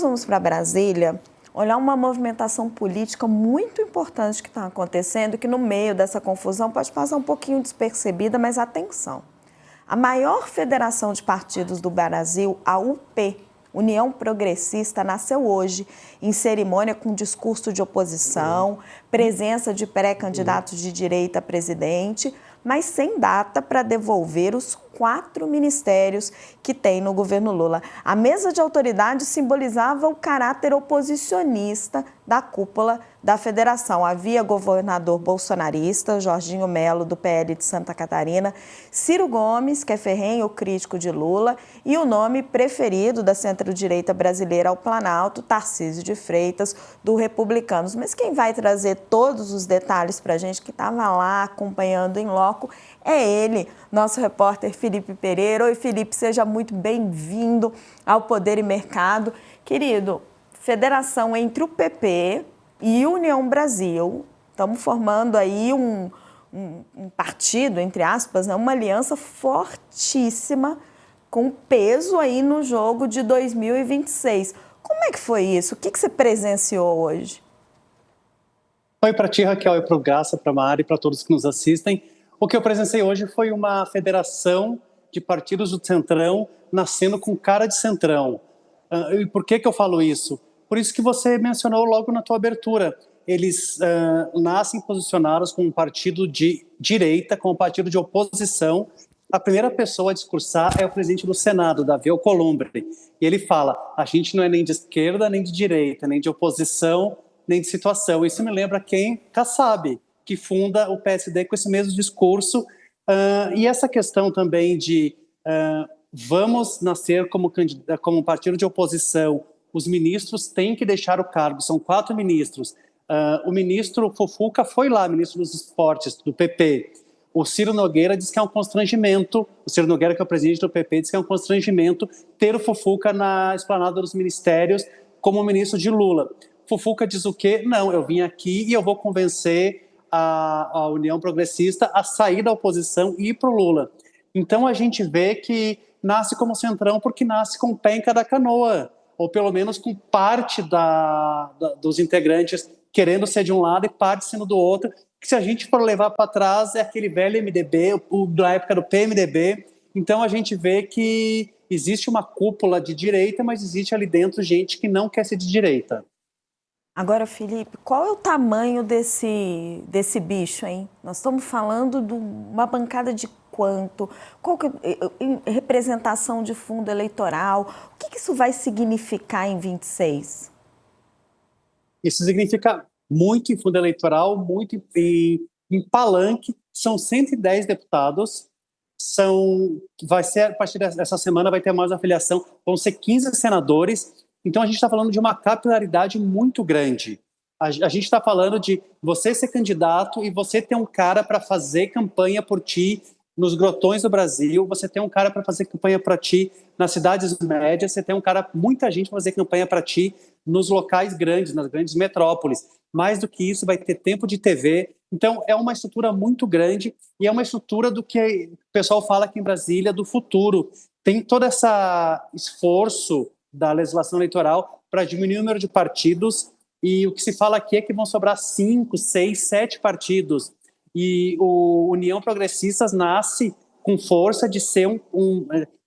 Vamos para Brasília olhar uma movimentação política muito importante que está acontecendo, que no meio dessa confusão pode passar um pouquinho despercebida, mas atenção. A maior federação de partidos do Brasil, a UP, União Progressista, nasceu hoje em cerimônia com discurso de oposição, presença de pré-candidatos de direita a presidente, mas sem data para devolver os 4 ministérios que tem no governo Lula. A mesa de autoridades simbolizava o caráter oposicionista da cúpula da federação. Havia governador bolsonarista, Jorginho Melo, do PL de Santa Catarina, Ciro Gomes, que é ferrenho crítico de Lula, e o nome preferido da centro-direita brasileira ao Planalto, Tarcísio de Freitas, do Republicanos. Mas quem vai trazer todos os detalhes para a gente, que estava lá acompanhando em loco, é ele, nosso repórter Felipe Pereira. Oi, Felipe, seja muito bem-vindo ao Poder e Mercado. Querido, federação entre o PP e União Brasil, estamos formando aí um partido, entre aspas, né, uma aliança fortíssima, com peso aí no jogo de 2026. Como é que foi isso? O que você presenciou hoje? Oi para ti, Raquel, e para o Graça, para a Mari, para todos que nos assistem. O que eu presenciei hoje foi uma federação de partidos do Centrão nascendo com cara de Centrão. E por que eu falo isso? Por isso que você mencionou logo na tua abertura. Eles nascem posicionados como um partido de direita, como um partido de oposição. A primeira pessoa a discursar é o presidente do Senado, Davi Alcolumbre. E ele fala, a gente não é nem de esquerda, nem de direita, nem de oposição, nem de situação. Isso me lembra quem? Kassab, que funda o PSD com esse mesmo discurso. E essa questão também de vamos nascer como um partido de oposição, os ministros têm que deixar o cargo, são 4 ministros. O ministro Fufuca foi lá, ministro dos esportes, do PP. O Ciro Nogueira diz que é um constrangimento, o Ciro Nogueira, que é o presidente do PP, diz que é um constrangimento ter o Fufuca na esplanada dos ministérios como ministro de Lula. Fufuca diz o quê? Não, eu vim aqui e eu vou convencer a União Progressista a sair da oposição e ir para o Lula. Então a gente vê que nasce como Centrão porque nasce com o pé em cada canoa, ou pelo menos com parte dos integrantes querendo ser de um lado e parte sendo do outro, que se a gente for levar para trás é aquele velho MDB, da época do PMDB. Então a gente vê que existe uma cúpula de direita, mas existe ali dentro gente que não quer ser de direita. Agora, Felipe, qual é o tamanho desse bicho, hein? Nós estamos falando de uma bancada de quanto? Qual que é representação de fundo eleitoral? O que isso vai significar em 26? Isso significa muito em fundo eleitoral, muito em palanque. São 110 deputados. Vai ser, a partir dessa semana, vai ter mais afiliação. Vão ser 15 senadores. Então, a gente está falando de uma capilaridade muito grande. A gente está falando de você ser candidato e você ter um cara para fazer campanha por ti nos grotões do Brasil, você tem um cara para fazer campanha para ti nas cidades médias, você tem um cara, muita gente para fazer campanha para ti nos locais grandes, nas grandes metrópoles. Mais do que isso, vai ter tempo de TV. Então, é uma estrutura muito grande e é uma estrutura do que o pessoal fala aqui em Brasília, do futuro. Tem todo esse esforço da legislação eleitoral para diminuir o número de partidos, e o que se fala aqui é que vão sobrar 5, 6, 7 partidos, e o União Progressistas nasce com força de ser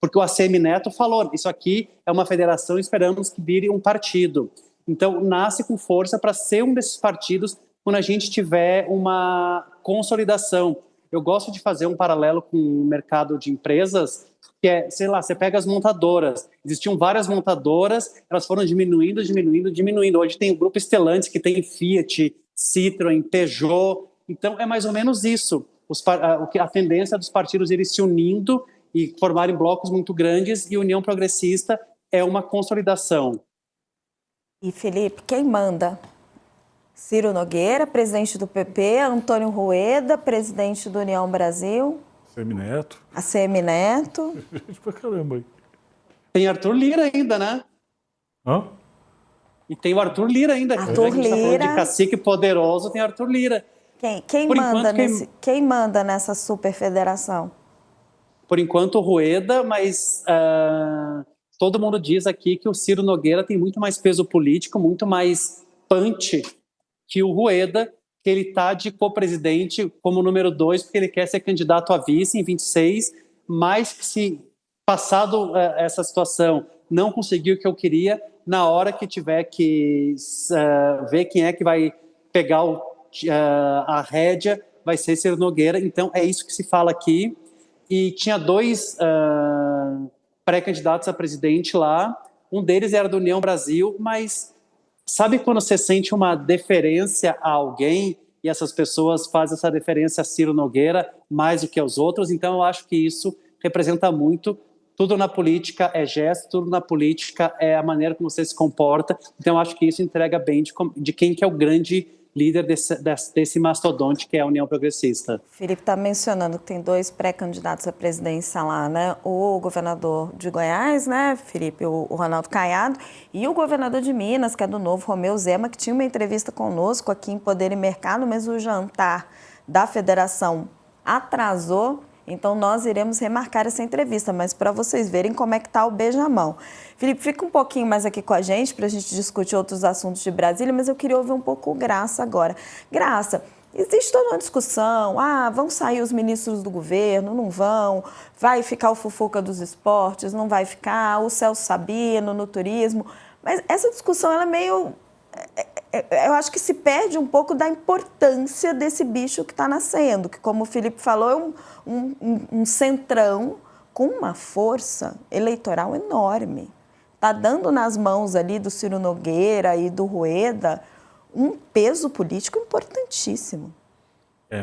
porque o ACM Neto falou, isso aqui é uma federação, esperamos que vire um partido. Então nasce com força para ser um desses partidos quando a gente tiver uma consolidação. Eu gosto de fazer um paralelo com o mercado de empresas, que é, sei lá, você pega as montadoras. Existiam várias montadoras, elas foram diminuindo. Hoje tem o Grupo Stellantis, que tem Fiat, Citroën, Peugeot. Então, é mais ou menos isso. A tendência dos partidos irem se unindo e formarem blocos muito grandes, e a União Progressista é uma consolidação. E, Felipe, quem manda? Ciro Nogueira, presidente do PP, Antônio Rueda, presidente do União Brasil... ACM Neto. ACM Neto. Gente pra caramba aí. Tem Arthur Lira ainda, né? Hã? E tem o Arthur Lira ainda. Arthur Lira. Tá falando de cacique poderoso, tem Arthur Lira. Quem manda nessa super federação? Por enquanto, o Rueda, mas todo mundo diz aqui que o Ciro Nogueira tem muito mais peso político, muito mais punch que o Rueda, que ele está de co-presidente como número 2, porque ele quer ser candidato a vice em 26, mas que se passado essa situação não conseguiu o que eu queria, na hora que tiver que ver quem é que vai pegar a rédea, vai ser Ciro Nogueira. Então é isso que se fala aqui. E tinha 2 pré-candidatos a presidente lá, um deles era do União Brasil, mas sabe quando você sente uma deferência a alguém e essas pessoas fazem essa deferência a Ciro Nogueira mais do que aos outros? Então eu acho que isso representa muito. Tudo na política é gesto, tudo na política é a maneira como você se comporta. Então eu acho que isso entrega bem de quem que é o grande líder desse mastodonte que é a União Progressista. Felipe está mencionando que tem 2 pré-candidatos à presidência lá, né? O governador de Goiás, né, Felipe, o Ronaldo Caiado, e o governador de Minas, que é do Novo, Romeu Zema, que tinha uma entrevista conosco aqui em Poder e Mercado, mas o jantar da federação atrasou. Então, nós iremos remarcar essa entrevista, mas para vocês verem como é que está o beijamão. Felipe, fica um pouquinho mais aqui com a gente para a gente discutir outros assuntos de Brasília, mas eu queria ouvir um pouco o Graça agora. Graça, existe toda uma discussão, vão sair os ministros do governo, não vão, vai ficar o Fufuca dos esportes, não vai ficar, o Celso Sabino no turismo, mas essa discussão ela é meio... Eu acho que se perde um pouco da importância desse bicho que está nascendo, que, como o Felipe falou, é um centrão com uma força eleitoral enorme. Está dando nas mãos ali do Ciro Nogueira e do Rueda um peso político importantíssimo. É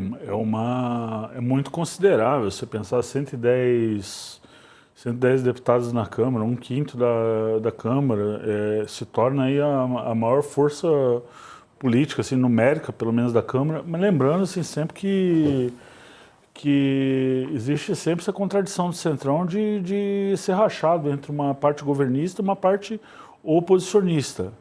muito considerável. Você pensar 110 deputados na Câmara, 1/5 da Câmara, se torna aí a maior força política, assim, numérica, pelo menos, da Câmara. Mas lembrando, assim, sempre que existe sempre essa contradição do Centrão de ser rachado entre uma parte governista e uma parte oposicionista.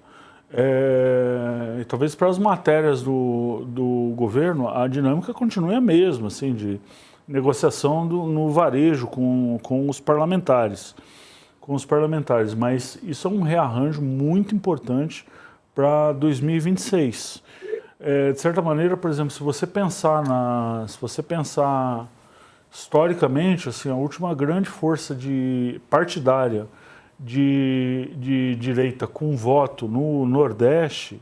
E talvez para as matérias do governo, a dinâmica continue a mesma, assim, de negociação no varejo com os parlamentares. Mas isso é um rearranjo muito importante para 2026. De certa maneira, por exemplo, se você pensar historicamente, assim, a última grande força partidária de direita com voto no Nordeste,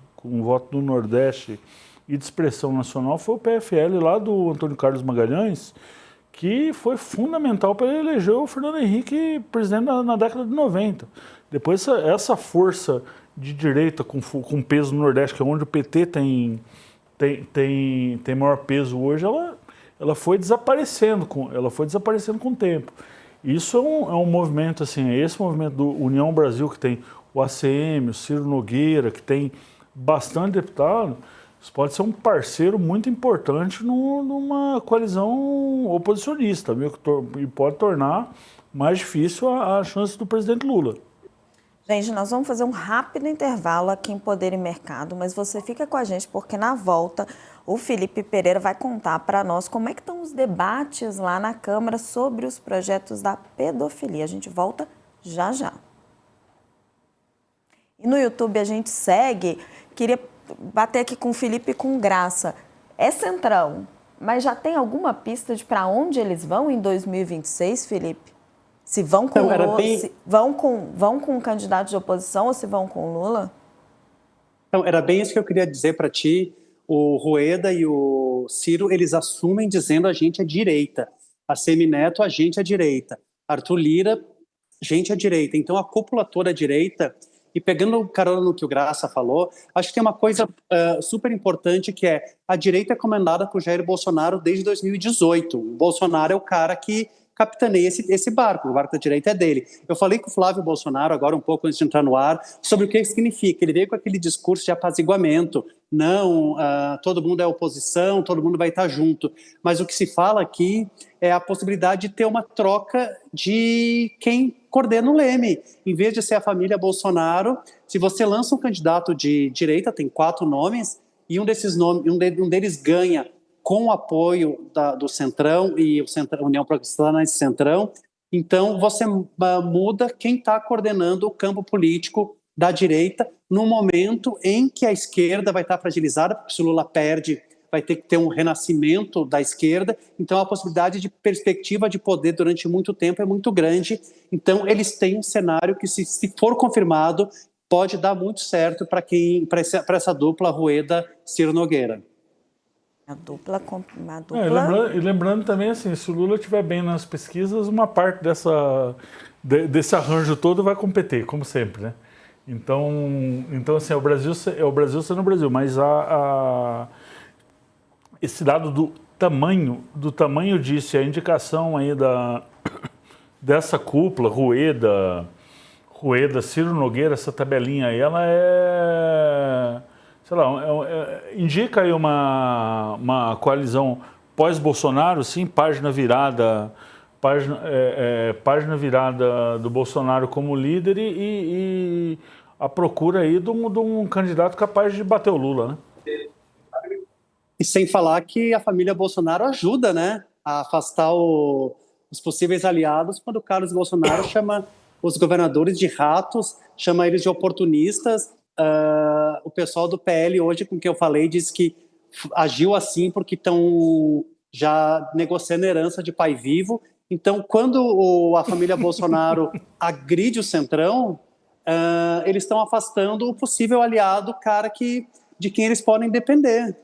e de expressão nacional foi o PFL lá do Antônio Carlos Magalhães, que foi fundamental para ele eleger o Fernando Henrique presidente na década de 90. Depois essa força de direita com peso no Nordeste, que é onde o PT tem maior peso hoje, ela foi desaparecendo com o tempo. Isso é um movimento, assim, esse movimento do União Brasil, que tem o ACM, o Ciro Nogueira, que tem bastante deputado. Isso pode ser um parceiro muito importante numa coalizão oposicionista, e pode tornar mais difícil a chance do presidente Lula. Gente, nós vamos fazer um rápido intervalo aqui em Poder e Mercado, mas você fica com a gente porque na volta o Felipe Pereira vai contar para nós como é que estão os debates lá na Câmara sobre os projetos da pedofilia. A gente volta já já. E no YouTube a gente segue, queria bater aqui com o Felipe com Graça. É centrão, mas já tem alguma pista de para onde eles vão em 2026, Felipe? Se vão com Lula, se vão com um candidato de oposição ou se vão com Lula? Então, era bem isso que eu queria dizer para ti. O Rueda e o Ciro, eles assumem dizendo a gente é direita. A Semineto, a gente é direita. Arthur Lira, gente é direita. Então, a cúpula toda é direita. E pegando carona no que o Graça falou, acho que tem uma coisa super importante, que é a direita é comandada por Jair Bolsonaro desde 2018. O Bolsonaro é o cara que capitaneia esse barco, o barco da direita é dele. Eu falei com o Flávio Bolsonaro, agora um pouco antes de entrar no ar, sobre o que significa. Ele veio com aquele discurso de apaziguamento, não, todo mundo é oposição, todo mundo vai estar junto. Mas o que se fala aqui é a possibilidade de ter uma troca de quem coordena o Leme. Em vez de ser a família Bolsonaro, se você lança um candidato de direita, tem 4 nomes, e um deles ganha com o apoio do Centrão, e a União Progressista nesse Centrão, Então, você muda quem está coordenando o campo político da direita no momento em que a esquerda vai estar fragilizada, porque se o Lula perde, vai ter que ter um renascimento da esquerda. Então, a possibilidade de perspectiva de poder durante muito tempo é muito grande. Então, eles têm um cenário que, se for confirmado, pode dar muito certo para essa dupla Rueda-Ciro Nogueira. A dupla. E lembrando também, assim, se o Lula estiver bem nas pesquisas, uma parte desse arranjo todo vai competir, como sempre, né? Então assim, é o Brasil sendo o Brasil, mas esse dado do tamanho disso, a indicação aí dessa cúpula, Rueda, Ciro Nogueira, essa tabelinha aí, ela sei lá, indica aí uma coalizão pós-Bolsonaro, sim, página virada do Bolsonaro como líder e a procura aí de um candidato capaz de bater o Lula, né? E sem falar que a família Bolsonaro ajuda, né, a afastar os possíveis aliados quando o Carlos Bolsonaro chama os governadores de ratos, chama eles de oportunistas. O pessoal do PL hoje, com quem eu falei, disse que agiu assim porque estão já negociando herança de pai vivo. Então, quando a família Bolsonaro agride o Centrão, eles estão afastando o possível aliado, o cara de quem eles podem depender.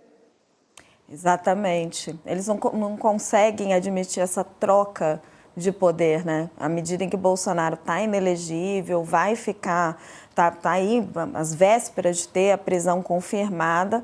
Exatamente. Eles não conseguem admitir essa troca de poder, né? À medida em que Bolsonaro está inelegível, vai ficar, tá aí às vésperas de ter a prisão confirmada,